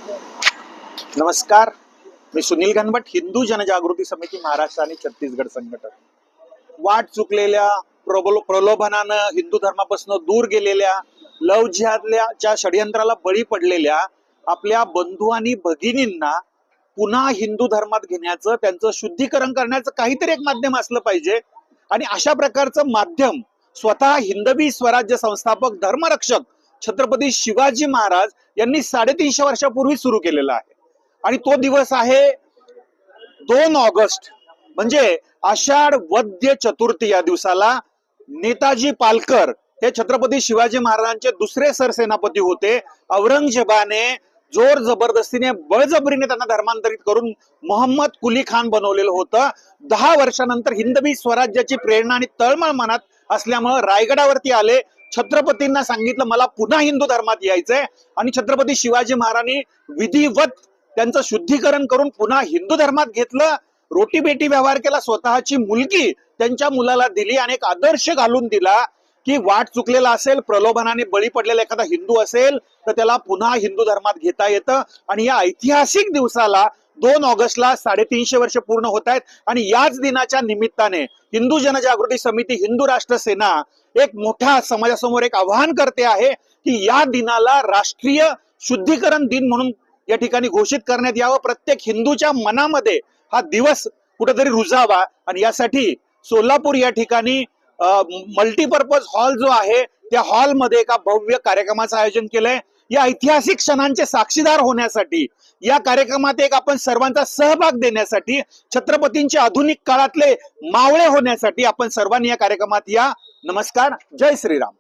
नमस्कार, मी सुनील घनवट, हिंदू जनजागृती समिती महाराष्ट्र आणि छत्तीसगड संघटक. वाट चुकलेल्या प्रलोभनानं हिंदू धर्मापासून दूर गेलेल्या, लव जिहादच्या षडयंत्राला बळी पडलेल्या आपल्या बंधू आणि भगिनींना पुन्हा हिंदू धर्मात घेण्याचं, त्यांचं शुद्धीकरण करण्याचं काहीतरी एक माध्यम असलं पाहिजे. आणि अशा प्रकारचं माध्यम स्वतः हिंदवी स्वराज्य संस्थापक धर्मरक्षक छत्रपती शिवाजी महाराज यांनी 350 वर्षापूर्वी सुरू केलेला आहे. आणि तो दिवस आहे 2 ऑगस्ट, म्हणजे आषाढ वद्य चतुर्थी. या दिवसाला नेताजी पालकर हे छत्रपती शिवाजी महाराजांचे दुसरे सरसेनापती होते. औरंगजेबाने जोर जबरदस्तीने बळजबरीने त्यांना धर्मांतरित करून मोहम्मद कुली खान बनवलेलं होतं. 10 वर्षानंतर हिंदवी स्वराज्याची प्रेरणा आणि तळमळ मनात असल्यामुळे रायगडावरती आले. छत्रपतींना सांगितलं मला पुन्हा हिंदू धर्मात यायचंय. आणि छत्रपती शिवाजी महाराजांनी विधिवत त्यांचं शुद्धीकरण करून पुन्हा हिंदू धर्मात घेतलं. रोटी बेटी व्यवहार केला. स्वतःची मुलगी त्यांच्या मुलाला दिली आणि एक आदर्श घालून दिला की वाट चुकलेला असेल, प्रलोभनाने बळी पडलेला एखादा हिंदू असेल तर त्याला पुन्हा हिंदू धर्मात घेता येतं. आणि या ऐतिहासिक दिवसाला 2 ऑगस्टला 350 वर्ष पूर्ण होत आहेत. आणि याच दिनाच्या निमित्ताने हिंदू जनजागृती समिती, हिंदू राष्ट्र सेना एक मोठ्या समाजासमोर एक आवाहन करते आहे की या दिनाला राष्ट्रीय शुद्धीकरण दिन म्हणून या ठिकाणी घोषित करण्यात यावं. प्रत्येक हिंदूच्या मनामध्ये हा दिवस कुठेतरी रुजावा. आणि यासाठी सोलापूर या ठिकाणी मल्टीपर्पज हॉल जो आहे त्या हॉलमध्ये एका भव्य कार्यक्रमाचं आयोजन केलंय. या ऐतिहासिक क्षणांचे साक्षीदार होण्यासाठी, या कार्यक्रमात एक आपण सर्वांचा सहभाग देण्यासाठी, छत्रपतींचे आधुनिक काळातले मावळे होण्यासाठी आपण सर्वांनी या कार्यक्रमात या. नमस्कार, जय श्रीराम.